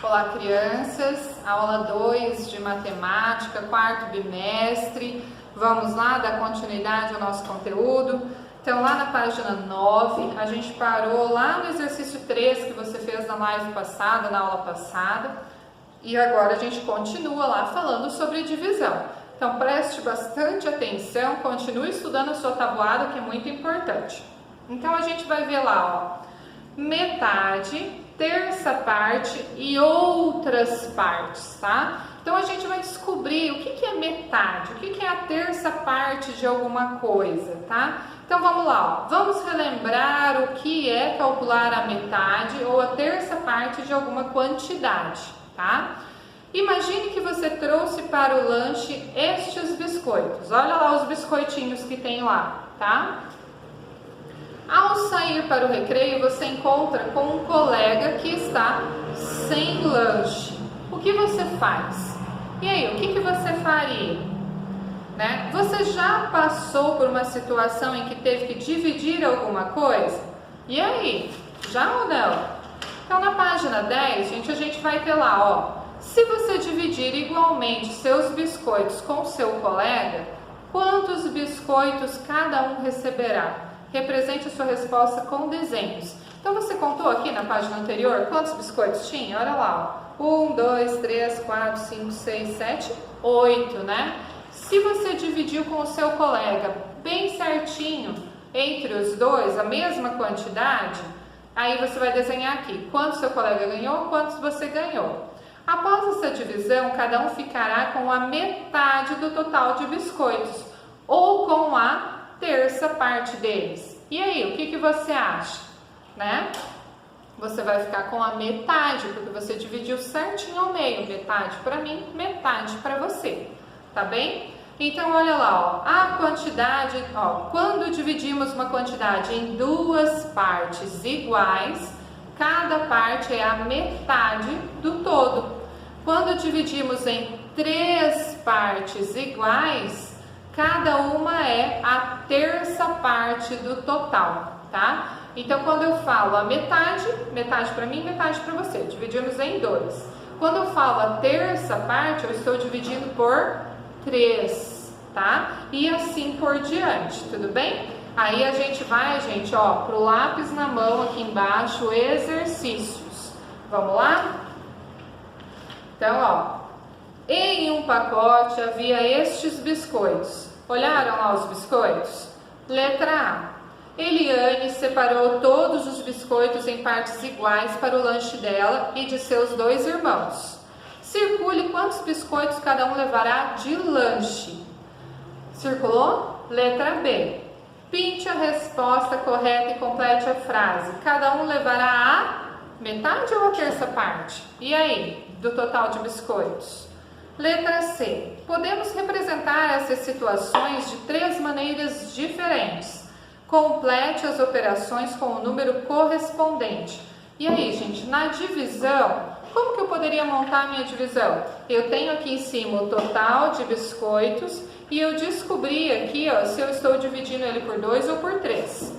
Olá, crianças, aula 2 de matemática, quarto bimestre. Vamos lá dar continuidade ao nosso conteúdo. Então, lá na página 9, a gente parou lá no exercício 3 que você fez na live passada, na aula passada. E agora a gente continua lá falando sobre divisão. Então, preste bastante atenção, continue estudando a sua tabuada, que é muito importante. Então, a gente vai ver lá, ó, metade, terça parte e outras partes, tá? Então a gente vai descobrir o que é metade, o que é a terça parte de alguma coisa, tá? Então vamos lá, ó. Vamos relembrar o que é calcular a metade ou a terça parte de alguma quantidade, tá? Imagine que você trouxe para o lanche estes biscoitos. Olha lá os biscoitinhos que tem lá, tá? Ao sair para o recreio, você encontra com um colega que está sem lanche. O que você faz? E aí, o que você faria? Né? Você já passou por uma situação em que teve que dividir alguma coisa? E aí, já ou não? Então, na página 10, gente, a gente vai ter lá, ó, se você dividir igualmente seus biscoitos com seu colega, quantos biscoitos cada um receberá? Represente a sua resposta com desenhos. Então, você contou aqui na página anterior quantos biscoitos tinha? Olha lá, ó. 1, 2, 3, 4, 5, 6, 7, 8, né? Se você dividiu com o seu colega bem certinho entre os dois, a mesma quantidade, aí você vai desenhar aqui quantos seu colega ganhou, quantos você ganhou. Após essa divisão, cada um ficará com a metade do total de biscoitos, ou com a terça parte deles. E aí, o que você acha? Né? Você vai ficar com a metade, porque você dividiu certinho ao meio. Metade para mim, metade para você. Tá bem? Então, olha lá, ó, a quantidade, ó, quando dividimos uma quantidade em duas partes iguais, cada parte é a metade do todo. Quando dividimos em três partes iguais, cada uma é a terça parte do total, tá? Então, quando eu falo a metade, metade para mim, metade para você. Dividimos em dois. Quando eu falo a terça parte, eu estou dividindo por 3, tá? E assim por diante, tudo bem? Aí a gente vai, gente, ó, pro lápis na mão aqui embaixo, exercícios. Vamos lá? Então, ó, em um pacote havia estes biscoitos. Olharam lá os biscoitos? Letra A. Eliane separou todos os biscoitos em partes iguais para o lanche dela e de seus 2 irmãos. Circule quantos biscoitos cada um levará de lanche. Circulou? Letra B. Pinte a resposta correta e complete a frase. Cada um levará a metade ou a terça parte? E aí, do total de biscoitos? Letra C. Podemos representar essas situações de 3 maneiras diferentes. Complete as operações com o número correspondente. E aí, gente, na divisão, como que eu poderia montar a minha divisão? Eu tenho aqui em cima o total de biscoitos e eu descobri aqui, ó, se eu estou dividindo ele por 2 ou por 3.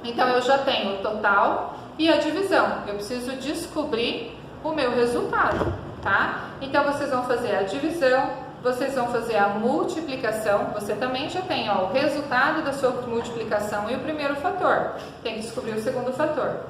Então, eu já tenho o total e a divisão. Eu preciso descobrir o meu resultado, tá? Então, vocês vão fazer a divisão, vocês vão fazer a multiplicação. Você também já tem, ó, o resultado da sua multiplicação e o primeiro fator. Tem que descobrir o segundo fator,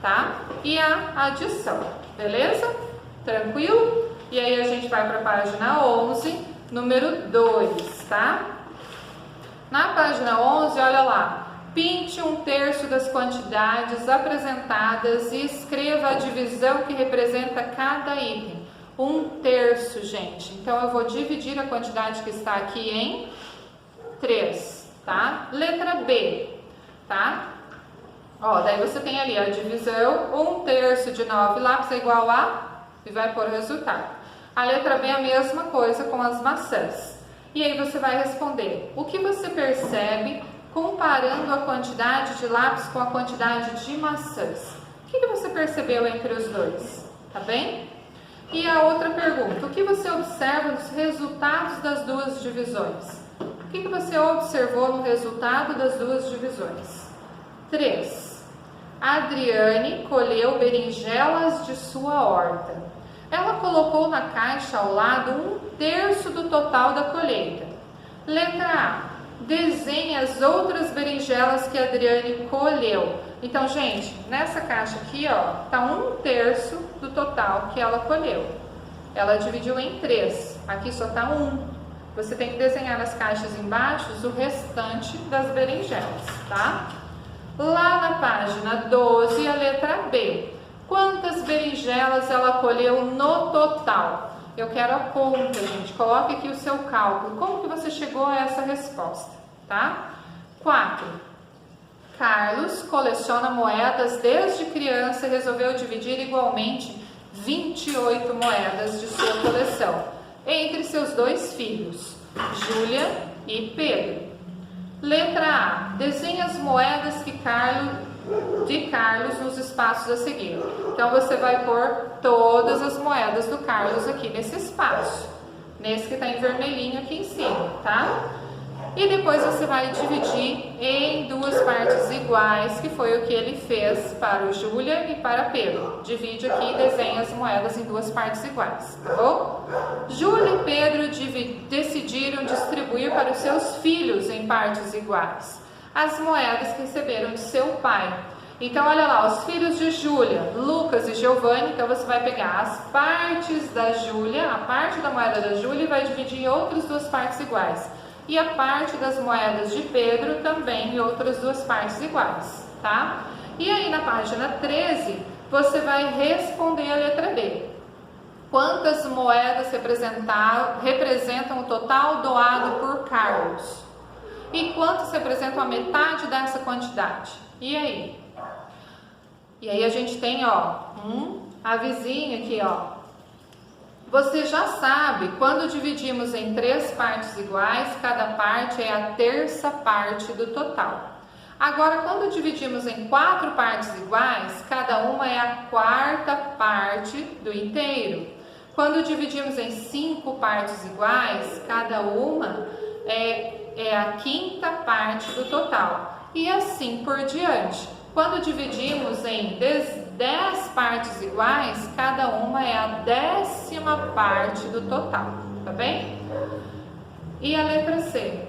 tá? E a adição, beleza? Tranquilo? E aí, a gente vai para a página 11, número 2, tá? Na página 11, olha lá. Pinte 1/3 das quantidades apresentadas e escreva a divisão que representa cada item. 1/3, gente. Então, eu vou dividir a quantidade que está aqui em 3, tá? Letra B, tá? Ó, daí você tem ali a divisão, 1/3 de 9 lápis é igual a... e vai pôr o resultado. A letra B é a mesma coisa com as maçãs. E aí você vai responder. O que você percebe comparando a quantidade de lápis com a quantidade de maçãs? O que você percebeu entre os dois? Tá bem? E a outra pergunta, o que você observa nos resultados das duas divisões? O que você observou no resultado das duas divisões? 3. A Adriane colheu berinjelas de sua horta. Ela colocou na caixa ao lado 1/3 do total da colheita. Letra A. Desenhe as outras berinjelas que a Adriane colheu. Então, gente, nessa caixa aqui, ó, tá 1/3 do total que ela colheu. Ela dividiu em 3. Aqui só tá 1. Você tem que desenhar nas caixas embaixo o restante das berinjelas, tá? Lá na página 12, a letra B. Quantas berinjelas ela colheu no total? Eu quero a conta, gente. Coloque aqui o seu cálculo. Como que você chegou a essa resposta, tá? 4. Carlos coleciona moedas desde criança e resolveu dividir igualmente 28 moedas de sua coleção entre seus 2 filhos, Júlia e Pedro. Letra A. Desenhe as moedas de Carlos nos espaços a seguir. Então, você vai pôr todas as moedas do Carlos aqui nesse espaço. Nesse que está em vermelhinho aqui em cima, tá? E depois você vai dividir em 2 partes iguais, que foi o que ele fez para o Júlia e para Pedro. Divide aqui e desenha as moedas em 2 partes iguais, tá bom? Júlia e Pedro decidiram distribuir para os seus filhos em partes iguais as moedas que receberam de seu pai. Então, olha lá, os filhos de Júlia, Lucas e Giovanni. Então, você vai pegar as partes da Júlia, a parte da moeda da Júlia, e vai dividir em outras 2 partes iguais. E a parte das moedas de Pedro também em outras 2 partes iguais, tá? E aí na página 13, você vai responder a letra B. Quantas moedas representam o total doado por Carlos? E quantas representam a metade dessa quantidade? E aí? E aí a gente tem, ó, a vizinha aqui, ó. Você já sabe, quando dividimos em 3 partes iguais, cada parte é a 1/3 parte do total. Agora, quando dividimos em 4 partes iguais, cada uma é a 1/4 parte do inteiro. Quando dividimos em 5 partes iguais, cada uma é a 1/5 parte do total. E assim por diante. Quando dividimos em 10 partes iguais, cada uma é a 10ª parte do total, tá bem? E a letra C.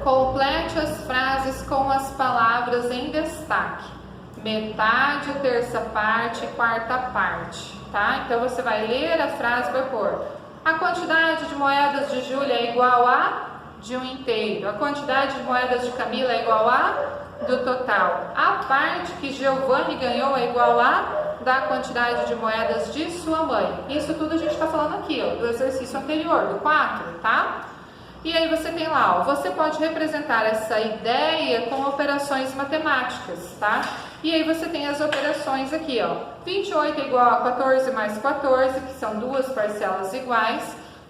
Complete as frases com as palavras em destaque. Metade, 1/3 parte, 1/4 parte, tá? Então, você vai ler a frase e vai pôr: a quantidade de moedas de Júlia é igual a de 1/2. A quantidade de moedas de Camila é igual a do total. A parte que Giovanni ganhou é igual a da quantidade de moedas de sua mãe. Isso tudo a gente está falando aqui, ó, do exercício anterior, do 4, tá? E aí você tem lá, ó, você pode representar essa ideia com operações matemáticas, tá? E aí você tem as operações aqui, ó. 28 é igual a 14 mais 14, que são 2 parcelas iguais,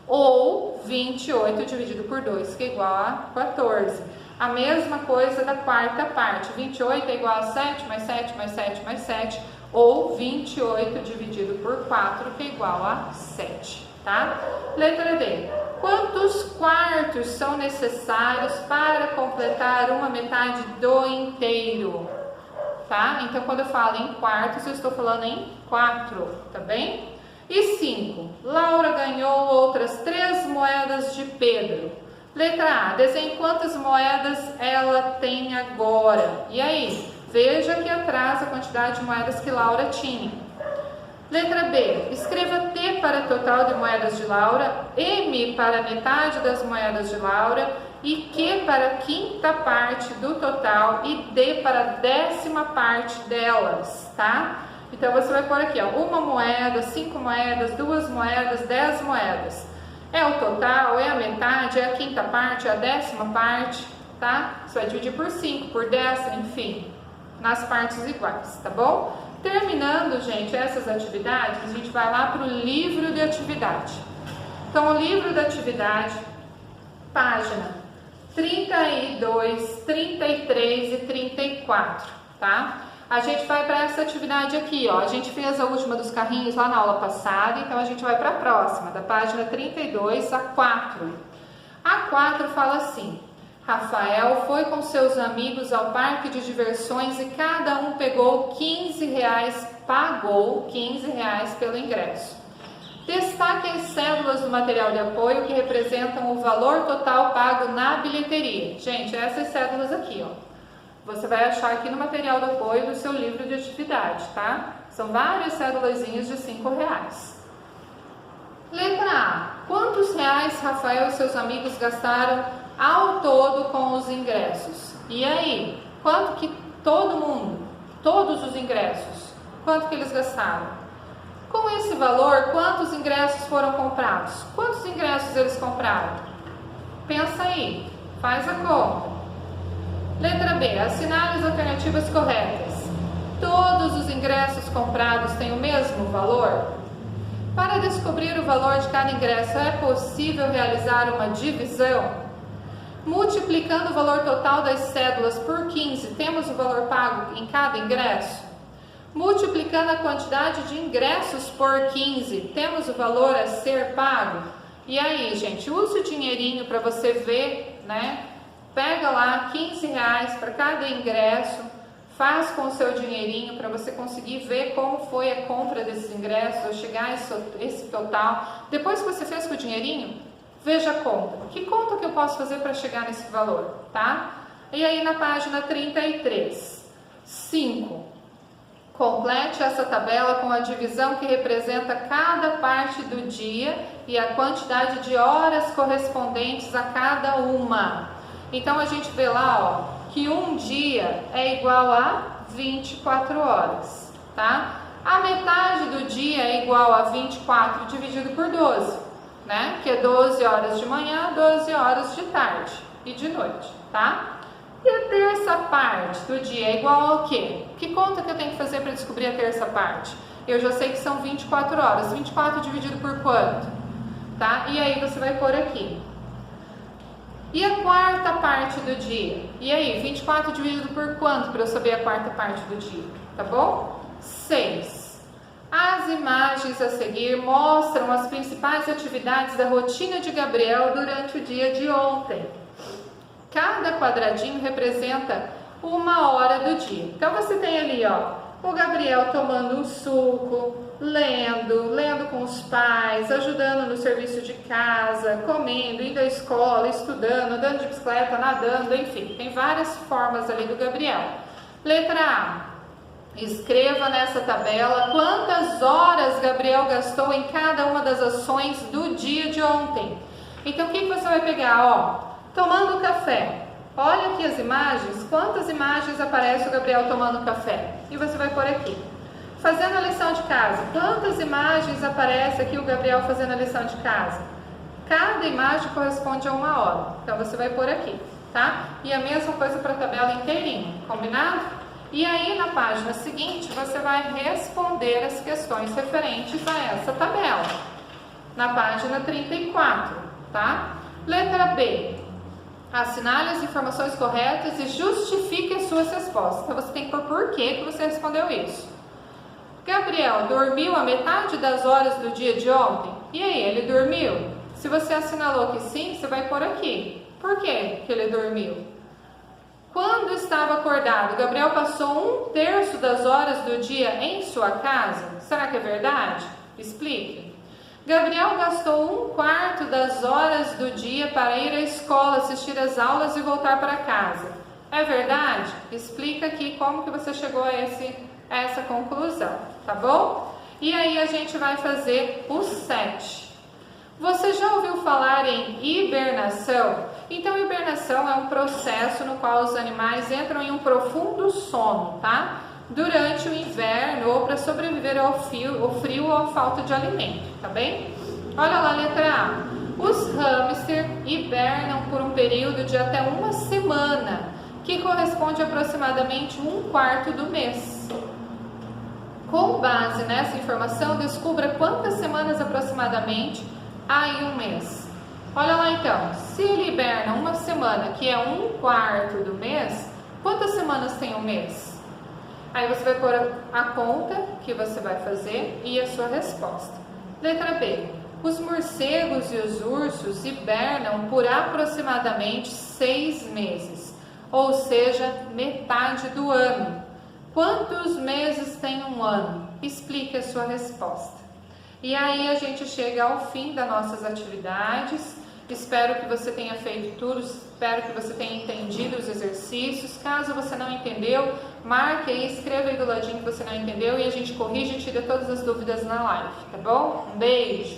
ou 28 dividido por 2, que é igual a 14. A mesma coisa da 4ª parte. 28 é igual a 7 mais 7 mais 7 mais 7, ou 28 dividido por 4, que é igual a 7, tá? Letra D. Quantos quartos são necessários para completar uma metade do inteiro? Tá? Então, quando eu falo em quartos, eu estou falando em 4, tá bem? E 5. Laura ganhou outras 3 moedas de Pedro. Letra A. Desenhe quantas moedas ela tem agora. E aí? Veja aqui atrás a quantidade de moedas que Laura tinha. Letra B. Escreva T para o total de moedas de Laura, M para metade das moedas de Laura e Q para a 5ª parte do total e D para a 10ª parte delas, tá? Então, você vai pôr aqui, ó, 1 moeda, 5 moedas, 2 moedas, 10 moedas. É o total, é a metade, é a 5ª parte, é a 10ª parte, tá? Você vai dividir por 5, por 10, enfim, nas partes iguais, tá bom? Terminando, gente, essas atividades, a gente vai lá para o livro de atividade. Então, o livro de atividade, página 32, 33 e 34, tá? A gente vai para essa atividade aqui, ó. A gente fez a última dos carrinhos lá na aula passada, então a gente vai para a próxima, da página 32 a 4. A 4 fala assim: Rafael foi com seus amigos ao parque de diversões e cada um pegou R$15, pagou R$15 pelo ingresso. Destaque as cédulas do material de apoio que representam o valor total pago na bilheteria. Gente, essas cédulas aqui, ó. Você vai achar aqui no material de apoio do seu livro de atividade, tá? São várias cédulazinhas de R$5. Letra A. Quantos reais Rafael e seus amigos gastaram ao todo com os ingressos? E aí? Quanto que todo mundo, todos os ingressos, quanto que eles gastaram? Com esse valor, quantos ingressos foram comprados? Quantos ingressos eles compraram? Pensa aí, faz a conta. Letra B. Assinale as alternativas corretas. Todos os ingressos comprados têm o mesmo valor? Para descobrir o valor de cada ingresso, é possível realizar uma divisão? Multiplicando o valor total das cédulas por 15, temos o valor pago em cada ingresso? Multiplicando a quantidade de ingressos por 15, temos o valor a ser pago? E aí, gente, use o dinheirinho para você ver, né? Pega lá R$15 para cada ingresso, faz com o seu dinheirinho para você conseguir ver como foi a compra desses ingressos, ou chegar a esse total. Depois que você fez com o dinheirinho, veja a conta. Que conta que eu posso fazer para chegar nesse valor, tá? E aí na página 33, 5. Complete essa tabela com a divisão que representa cada parte do dia e a quantidade de horas correspondentes a cada uma. Então a gente vê lá, ó, que um dia é igual a 24 horas, tá? A metade do dia é igual a 24 dividido por 12, né? Que é 12 horas de manhã, 12 horas de tarde e de noite, tá? E a terça parte do dia é igual ao quê? Que conta que eu tenho que fazer para descobrir a terça parte? Eu já sei que são 24 horas. 24 dividido por quanto? Tá? E aí você vai pôr aqui. E a quarta parte do dia? E aí, 24 dividido por quanto para eu saber a quarta parte do dia? Tá bom? 6. As imagens a seguir mostram as principais atividades da rotina de Gabriel durante o dia de ontem. Cada quadradinho representa uma hora do dia. Então você tem ali, ó, o Gabriel tomando um suco, lendo com os pais, ajudando no serviço de casa, comendo, indo à escola, estudando, andando de bicicleta, nadando, enfim, tem várias formas ali do Gabriel. Letra A. Escreva nessa tabela quantas horas Gabriel gastou em cada uma das ações do dia de ontem. Então o que você vai pegar, ó? Tomando café. Olha aqui as imagens, quantas imagens aparece o Gabriel tomando café? E você vai pôr aqui. Fazendo a lição de casa, quantas imagens aparece aqui o Gabriel fazendo a lição de casa? Cada imagem corresponde a uma hora. Então você vai pôr aqui, tá? E a mesma coisa para a tabela inteirinha, combinado? E aí na página seguinte você vai responder as questões referentes a essa tabela. Na página 34, tá? Letra B. Assinale as informações corretas e justifique as suas respostas. Então você tem que pôr por que você respondeu isso. Gabriel dormiu a metade das horas do dia de ontem? E aí, ele dormiu? Se você assinalou que sim, você vai pôr aqui. Por que ele dormiu? Quando estava acordado, Gabriel passou 1/3 das horas do dia em sua casa? Será que é verdade? Explique. Gabriel gastou 1/4 das horas do dia para ir à escola, assistir às aulas e voltar para casa. É verdade? Explica aqui como que você chegou a essa conclusão, tá bom? E aí a gente vai fazer o 7. Você já ouviu falar em hibernação? Então, hibernação é um processo no qual os animais entram em um profundo sono, tá? Durante o inverno ou para sobreviver ao frio ou à falta de alimento, tá bem? Olha lá a letra A. Os hamsters hibernam por um período de até uma semana, que corresponde a aproximadamente 1/4 do mês. Com base nessa informação, descubra quantas semanas aproximadamente há em um mês. Olha lá então, se ele hiberna uma semana, que é 1/4 do mês, quantas semanas tem um mês? Aí você vai pôr a conta que você vai fazer e a sua resposta. Letra B. Os morcegos e os ursos hibernam por aproximadamente 6 meses, ou seja, metade do ano. Quantos meses tem um ano? Explique a sua resposta. E aí a gente chega ao fim das nossas atividades. Espero que você tenha feito tudo, espero que você tenha entendido os exercícios. Caso você não entendeu, marque aí, escreva aí do ladinho que você não entendeu e a gente corrige e tira todas as dúvidas na live, tá bom? Um beijo!